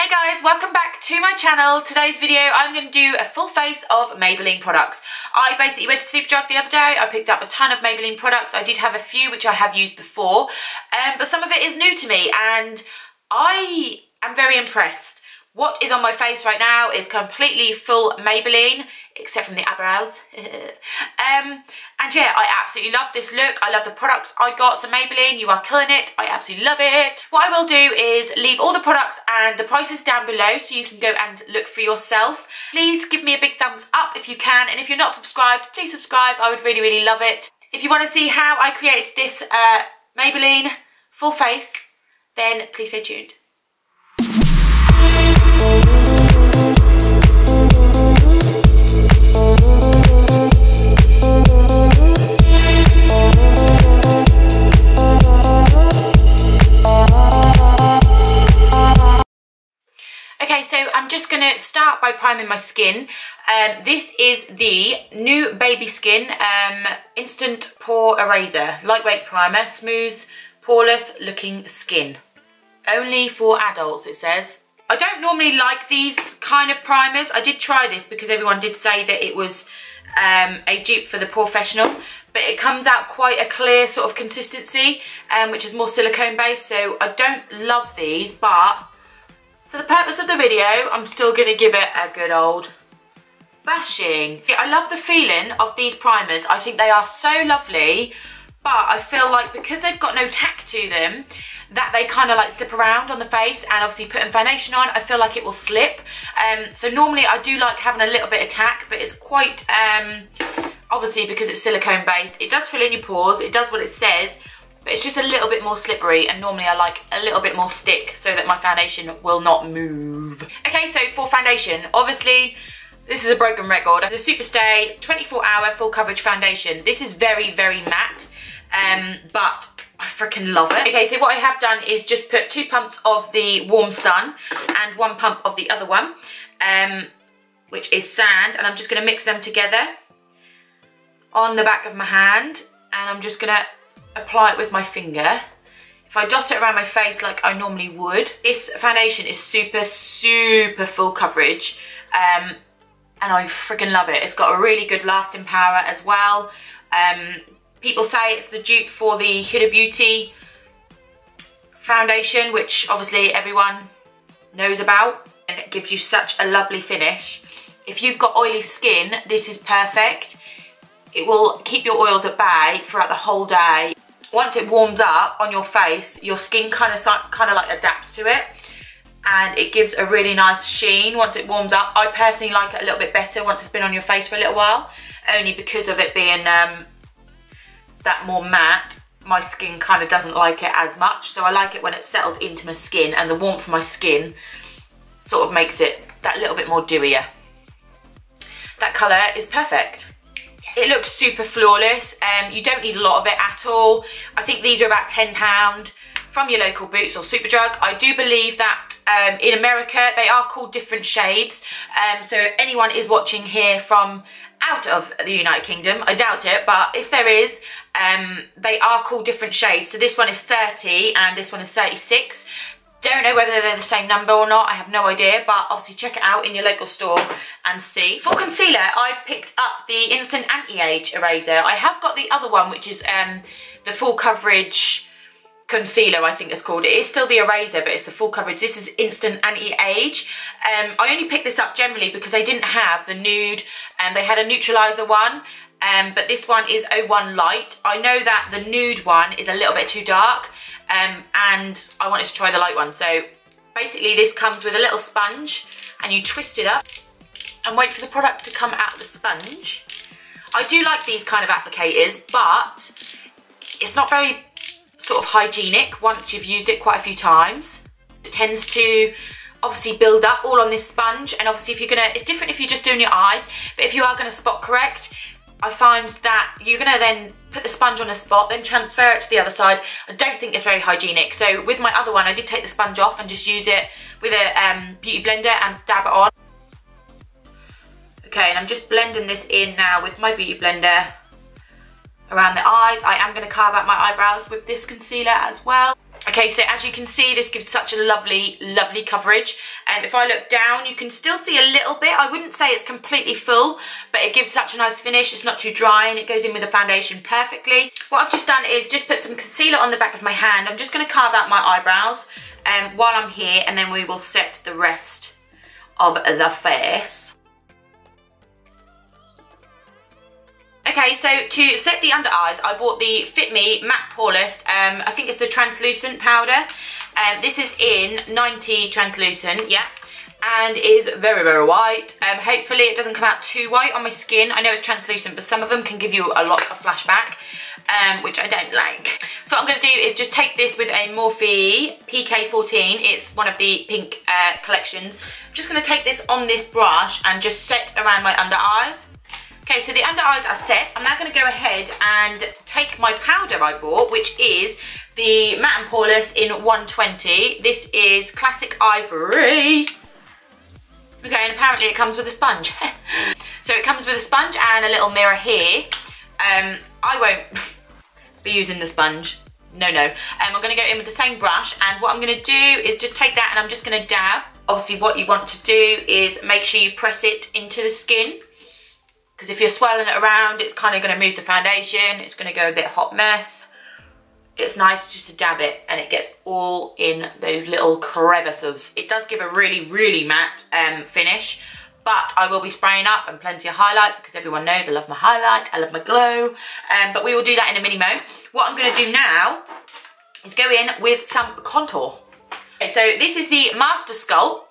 Hey guys, welcome back to my channel. Today's video I'm going to do a full face of Maybelline products. I basically went to Superdrug the other day. I picked up a ton of Maybelline products. I did have a few which I have used before, but some of it is new to me and I am very impressed. What is on my face right now is completely full Maybelline, except from the eyebrows. And yeah, I absolutely love this look. I love the products I got. So Maybelline, you are killing it. I absolutely love it. What I will do is leave all the products and the prices down below so you can go and look for yourself. Please give me a big thumbs up if you can. And if you're not subscribed, please subscribe. I would really, really love it. If you want to see how I created this Maybelline full face, then please stay tuned. Okay, so I'm just going to start by priming my skin. This is the new Baby Skin Instant Pore Eraser. Lightweight primer, smooth, poreless looking skin. Only for adults, it says. I don't normally like these kind of primers. I did try this because everyone did say that it was a dupe for the Professional, but it comes out quite a clear sort of consistency, which is more silicone based, so I don't love these, but for the purpose of the video, I'm still going to give it a good old bashing. I love the feeling of these primers. I think they are so lovely, but I feel like because they've got no tack to them, that they kind of like slip around on the face, and obviously putting foundation on, I feel like it will slip. So normally I do like having a little bit of tack, but it's quite, obviously because it's silicone based, it does fill in your pores, it does what it says, but it's just a little bit more slippery, and normally I like a little bit more stick so that my foundation will not move. Okay, so for foundation, obviously this is a broken record. It's a Superstay 24-hour full coverage foundation. This is very, very matte, but I freaking love it. Okay, so what I have done is just put 2 pumps of the Warm Sun and 1 pump of the other one, which is sand, and I'm just going to mix them together on the back of my hand, and I'm just going to apply it with my finger. If I dot it around my face like I normally would. This foundation is super, super full coverage, and I freaking love it. It's got a really good lasting power as well. People say it's the dupe for the Huda Beauty foundation, which obviously everyone knows about, and it gives you such a lovely finish. If you've got oily skin, this is perfect. It will keep your oils at bay throughout the whole day. Once it warms up on your face, your skin kind of like adapts to it, and it gives a really nice sheen once it warms up. I personally like it a little bit better once it's been on your face for a little while, only because of it being that more matte. My skin kind of doesn't like it as much, so I like it when it's settled into my skin, and the warmth of my skin sort of makes it that little bit more dewier. That colour is perfect. It looks super flawless. You don't need a lot of it at all. I think these are about £10 from your local Boots or Superdrug. I do believe that in America they are called different shades. So if anyone is watching here from out of the United Kingdom, I doubt it, but if there is, they are called different shades. So this one is 30 and this one is 36. Don't know whether they're the same number or not, I have no idea, but obviously check it out in your local store and see. For concealer, I picked up the Instant Anti-Age Eraser. I have got the other one, which is the full coverage concealer, I think it's called. It is still the eraser, but it's the full coverage. This is Instant Anti-Age. I only picked this up generally because they didn't have the nude, and they had a neutralizer one, but this one is 01 Light. I know that the nude one is a little bit too dark, and I wanted to try the light one. So basically this comes with a little sponge, and you twist it up and wait for the product to come out of the sponge. I do like these kind of applicators, but it's not very sort of hygienic once you've used it quite a few times. It tends to obviously build up all on this sponge, and obviously if you're gonna, it's different if you're just doing your eyes, but if you are gonna spot correct, I find that you're gonna then put the sponge on a spot, then transfer it to the other side. I don't think it's very hygienic. So with my other one, I did take the sponge off and just use it with a beauty blender and dab it on. Okay, and I'm just blending this in now with my beauty blender around the eyes. I am going to carve out my eyebrows with this concealer as well. Okay, so as you can see, this gives such a lovely, lovely coverage. If I look down, you can still see a little bit. I wouldn't say it's completely full, but it gives such a nice finish. It's not too dry and it goes in with the foundation perfectly. What I've just done is just put some concealer on the back of my hand. I'm just going to carve out my eyebrows while I'm here, and then we will set the rest of the face. Okay, so to set the under eyes, I bought the Fit Me Matte Poreless. I think it's the translucent powder. This is in 90 translucent, yeah, and is very, very white. Hopefully it doesn't come out too white on my skin. I know it's translucent, but some of them can give you a lot of flashback, which I don't like. So what I'm going to do is just take this with a Morphe PK14. It's one of the pink collections. I'm just going to take this on this brush and just set around my under eyes. Okay, so the under eyes are set. I'm now going to go ahead and take my powder I bought, which is the Matte and Poreless in 120. This is Classic Ivory. Okay, and apparently it comes with a sponge. So it comes with a sponge and a little mirror here. I won't be using the sponge. No, no. I'm going to go in with the same brush, and what I'm going to do is just take that and I'm just going to dab. Obviously what you want to do is make sure you press it into the skin, because if you're swirling it around, it's kind of going to move the foundation. It's going to go a bit hot mess. It's nice just to dab it and it gets all in those little crevices. It does give a really, really matte finish, but I will be spraying up and plenty of highlight, because everyone knows I love my highlight, I love my glow. But we will do that in a mini-mo. What I'm going to do now is go in with some contour. Okay, so this is the Master Sculpt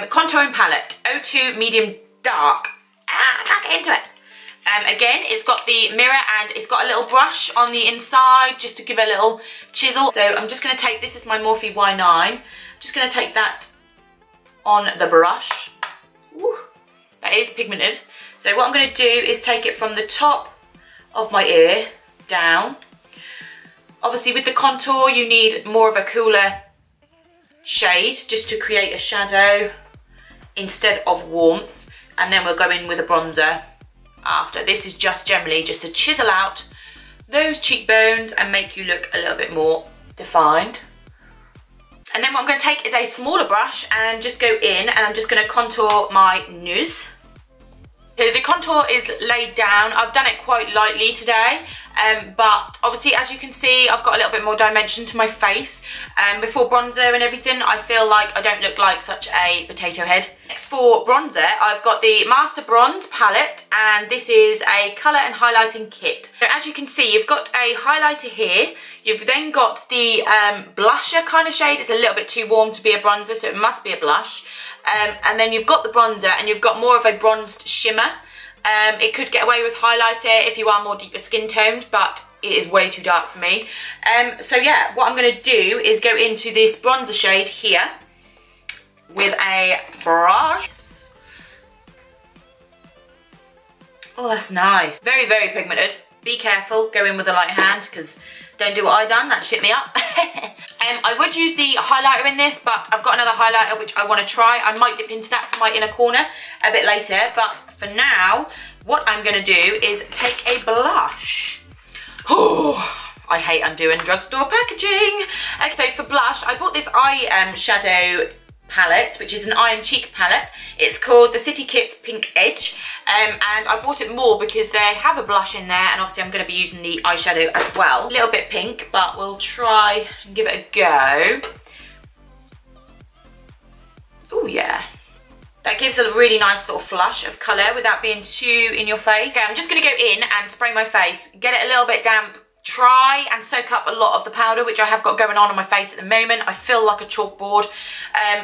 Contouring Palette, 02 Medium Dark. I can't get into it. Again, it's got the mirror and it's got a little brush on the inside just to give a little chisel. So I'm just going to take, this is my Morphe Y9. I'm just going to take that on the brush. Woo, that is pigmented. So what I'm going to do is take it from the top of my ear down. Obviously with the contour you need more of a cooler shade just to create a shadow instead of warmth. And then we'll go in with a bronzer after. This is just generally just to chisel out those cheekbones and make you look a little bit more defined. And then what I'm going to take is a smaller brush and just go in, and I'm just going to contour my nose. So the contour is laid down. I've done it quite lightly today, but obviously as you can see I've got a little bit more dimension to my face. Before bronzer and everything, I feel like I don't look like such a potato head. Next for bronzer, I've got the Master Bronze palette, and this is a colour and highlighting kit. So as you can see, you've got a highlighter here. You've then got the blusher kind of shade. It's a little bit too warm to be a bronzer, so it must be a blush. And then you've got the bronzer, and you've got more of a bronzed shimmer. It could get away with highlighter if you are more deeper skin toned, but it is way too dark for me. So yeah, what I'm going to do is go into this bronzer shade here with a brush. Oh, that's nice. Very, very pigmented. Be careful, go in with a light hand, because don't do what I done, that shit me up. I would use the highlighter in this, but I've got another highlighter which I want to try. I might dip into that for my inner corner a bit later, but for now, what I'm going to do is take a blush. Oh, I hate undoing drugstore packaging. Okay, so for blush, I bought this eye shadow palette, which is an eye and cheek palette. It's called the City Kits Pink Edge, and I bought it more because they have a blush in there, and obviously I'm going to be using the eyeshadow as well. A little bit pink, but we'll try and give it a go. Oh yeah, that gives a really nice sort of flush of colour without being too in your face. Okay, I'm just going to go in and spray my face, get it a little bit damp. Try and soak up a lot of the powder, which I have got going on my face at the moment. I feel like a chalkboard.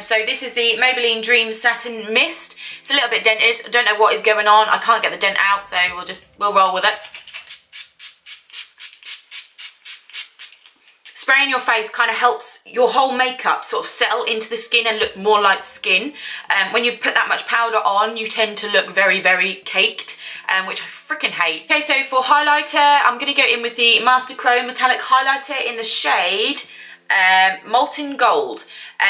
So this is the Maybelline Dream Satin Mist. It's a little bit dented. I don't know what is going on. I can't get the dent out, so we'll roll with it. Spraying your face kind of helps your whole makeup sort of settle into the skin and look more like skin. When you put that much powder on, you tend to look very, very caked. Which I freaking hate. Okay, so for highlighter, I'm going to go in with the Master Chrome Metallic Highlighter in the shade Molten Gold.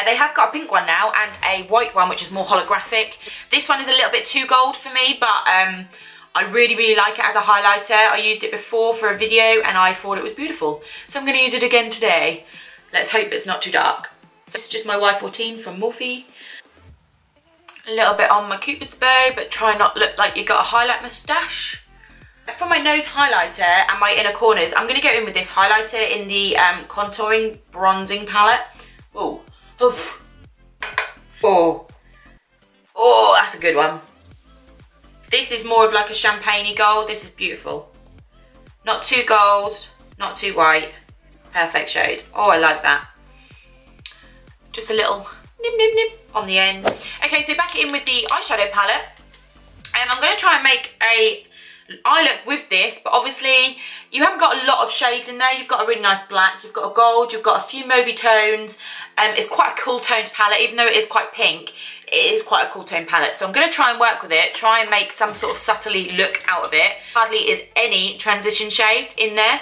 They have got a pink one now and a white one, which is more holographic. This one is a little bit too gold for me, but I really, really like it as a highlighter. I used it before for a video and I thought it was beautiful. So I'm going to use it again today. Let's hope it's not too dark. So this is just my Y14 from Morphe. A little bit on my Cupid's bow, but try not look like you got a highlight moustache. For my nose highlighter and my inner corners, I'm going to go in with this highlighter in the contouring bronzing palette. Oh, oh, oh, oh, that's a good one. This is more of like a champagne-y gold. This is beautiful. Not too gold, not too white. Perfect shade. Oh, I like that. Just a little nip, nip, nip on the end. Okay, so back in with the eyeshadow palette. And I'm going to try and make a eye look with this, but obviously you haven't got a lot of shades in there. You've got a really nice black, you've got a gold, you've got a few mauvey tones. It's quite a cool toned palette, even though it is quite pink. It is quite a cool toned palette, so I'm going to try and work with it, try and make some sort of subtly look out of it. Hardly is any transition shade in there.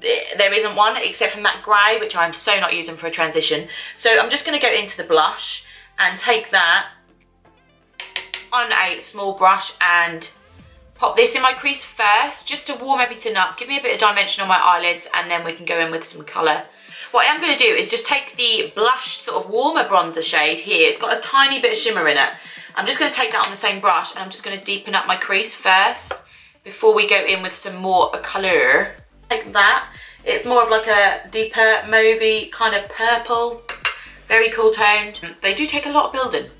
There isn't one except from that grey, which I'm so not using for a transition. So I'm just going to go into the blush and take that on a small brush and pop this in my crease first, just to warm everything up, give me a bit of dimension on my eyelids, and then we can go in with some colour. What I'm going to do is just take the blush sort of warmer bronzer shade here. It's got a tiny bit of shimmer in it. I'm just going to take that on the same brush, and I'm just going to deepen up my crease first before we go in with some more colour. Like that. It's more of like a deeper mauvey kind of purple, very cool toned. They do take a lot of building.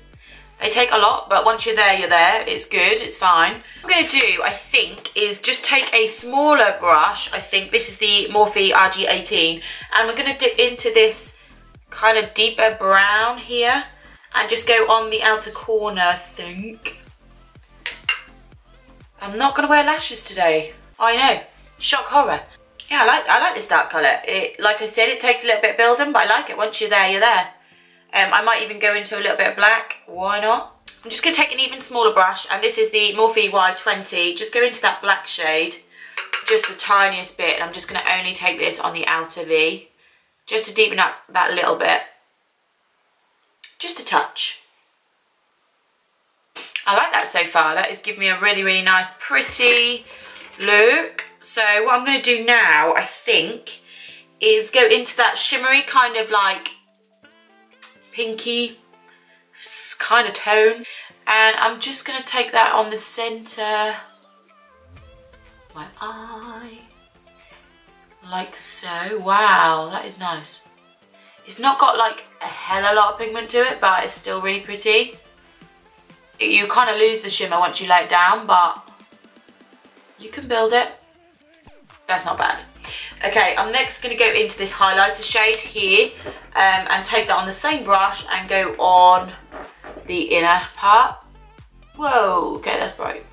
They take a lot, but once you're there, you're there. It's good, it's fine. What I'm going to do, I think, is just take a smaller brush. I think this is the Morphe RG18, and we're going to dip into this kind of deeper brown here and just go on the outer corner, I think. I'm not going to wear lashes today. I know. Shock horror. Yeah, I like this dark colour. Like I said, it takes a little bit of building, but I like it. Once you're there, you're there. I might even go into a little bit of black. Why not? I'm just going to take an even smaller brush, and this is the Morphe Y20. Just go into that black shade, just the tiniest bit, and I'm just going to only take this on the outer V, just to deepen up that little bit. Just a touch. I like that so far. That is giving me a really, really nice, pretty look. So what I'm going to do now, I think, is go into that shimmery kind of like pinky kind of tone, and I'm just going to take that on the centre of my eye, like so. Wow, that is nice. It's not got like a hell of a lot of pigment to it, but it's still really pretty. You kind of lose the shimmer once you lay it down, but you can build it. That's not bad. Okay, I'm next going to go into this highlighter shade here and take that on the same brush and go on the inner part. Whoa, okay, that's bright.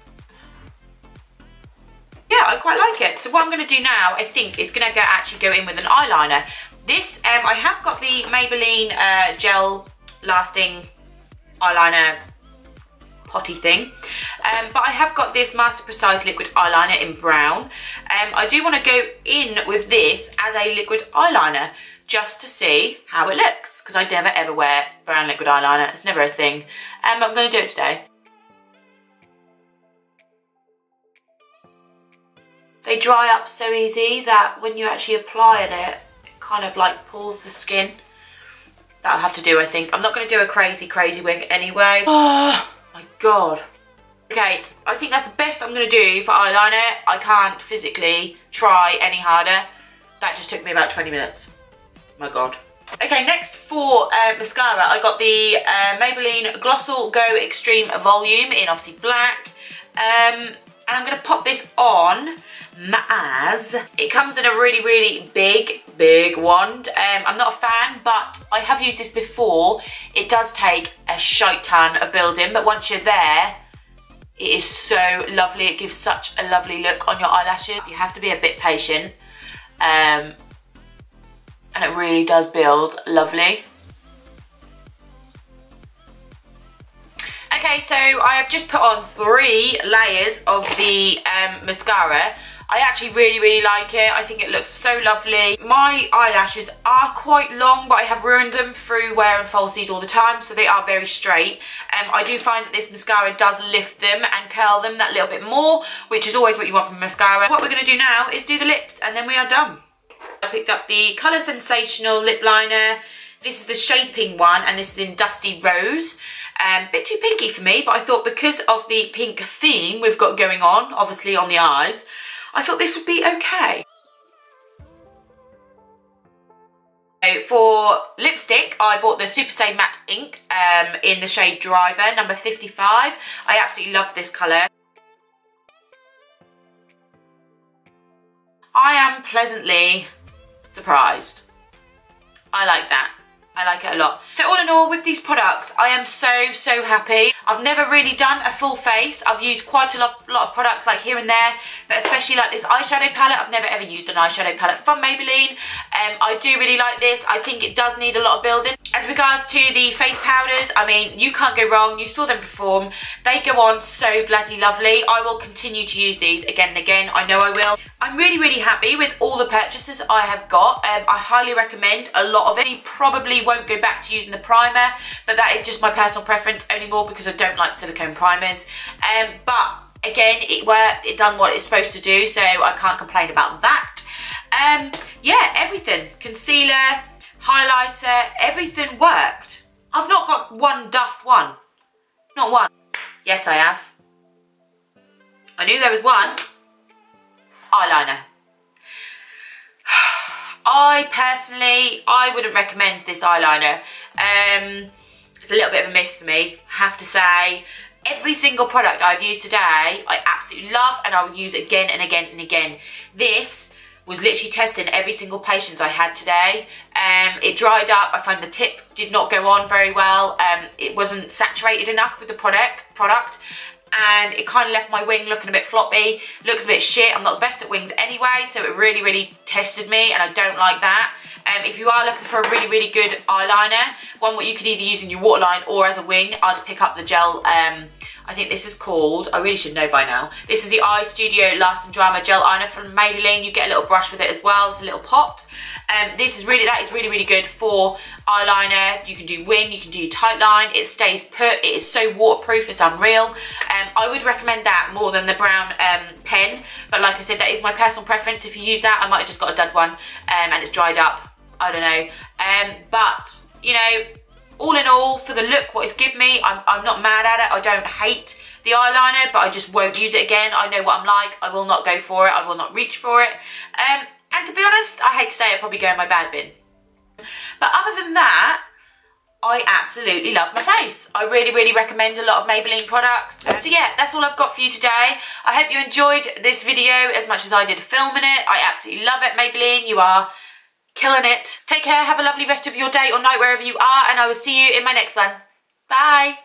Yeah, I quite like it. So what I'm going to do now, I think, is going to actually go in with an eyeliner. This, I have got the Maybelline gel lasting eyeliner potty thing, but I have got this Master Precise liquid eyeliner in brown. I do want to go in with this as a liquid eyeliner just to see how it looks, because I never ever wear brown liquid eyeliner. It's never a thing, but I'm going to do it today. They dry up so easy that when you actually apply it, it kind of like pulls the skin. That'll have to do, I think. I'm not going to do a crazy wing anyway. Oh my god. Okay, I think that's the best I'm going to do for eyeliner. I can't physically try any harder. That just took me about 20 minutes. My god. Okay, next for mascara, I got the Maybelline Glossal Go Extreme Volume in obviously black. And I'm going to pop this on my eyes. It comes in a really big wand. I'm not a fan, but I have used this before. It does take a shite ton of building, but once you're there, it is so lovely. It gives such a lovely look on your eyelashes. You have to be a bit patient, and it really does build lovely. Okay, so I have just put on 3 layers of the mascara. I actually really like it. I think it looks so lovely. My eyelashes are quite long, but I have ruined them through wearing falsies all the time, so they are very straight. I do find that this mascara does lift them and curl them that little bit more, which is always what you want from mascara. What we're going to do now is do the lips, and then we are done. I picked up the Colour Sensational lip liner. This is the shaping one, and this is in Dusty Rose. Bit too pinky for me, but I thought because of the pink theme we've got going on, obviously on the eyes, I thought this would be okay. For lipstick, I bought the Super Stay Matte Ink in the shade Driver, number 55. I absolutely love this colour. I am pleasantly surprised. I like that. I like it a lot. So all in all, with these products, I am so happy. I've never really done a full face. I've used quite a lot of products like here and there, but especially like this eyeshadow palette. I've never ever used an eyeshadow palette from Maybelline. I do really like this. I think it does need a lot of building. As regards to the face powders, I mean, you can't go wrong. You saw them perform. They go on so bloody lovely. I will continue to use these again and again. I know I will. I'm really happy with all the purchases I have got. I highly recommend a lot of it. You probably won't go back to using the primer, but that is just my personal preference, only more because I don't like silicone primers. But again, it worked. It done what it's supposed to do, so I can't complain about that. Yeah, everything. Concealer, highlighter, everything worked. I've not got one duff one. Not one. Yes, I have. I knew there was one. Eyeliner. I wouldn't recommend this eyeliner. It's a little bit of a miss for me, I have to say. Every single product I've used today, I absolutely love, and I will use again and again and again. This was literally testing every single patient I had today. It dried up. I found the tip did not go on very well. It wasn't saturated enough with the product. And it kind of left my wing looking a bit floppy, looks a bit shit. I'm not the best at wings anyway, so it really tested me, and I don't like that. If you are looking for a really good eyeliner, one what you could either use in your waterline or as a wing, I'd pick up the gel, I think this is called, I really should know by now. This is the Eye Studio Last and Drama Gel Liner from Maybelline. You get a little brush with it as well, it's a little pot. That is really good for eyeliner. You can do wing, you can do tight line, it stays put, it is so waterproof, it's unreal. I would recommend that more than the brown pen, but like I said, that is my personal preference. If you use that, I might have just got a dud one and it's dried up, I don't know. But, you know, all in all, for the look, what it's given me, I'm not mad at it. I don't hate the eyeliner, but I just won't use it again. I know what I'm like. I will not go for it. I will not reach for it. And to be honest, I hate to say it, probably go in my bad bin. But other than that, I absolutely love my face. I really recommend a lot of Maybelline products. So yeah, that's all I've got for you today. I hope you enjoyed this video as much as I did filming it. I absolutely love it, Maybelline. You are killing it. Take care, have a lovely rest of your day or night wherever you are, and I will see you in my next one. Bye.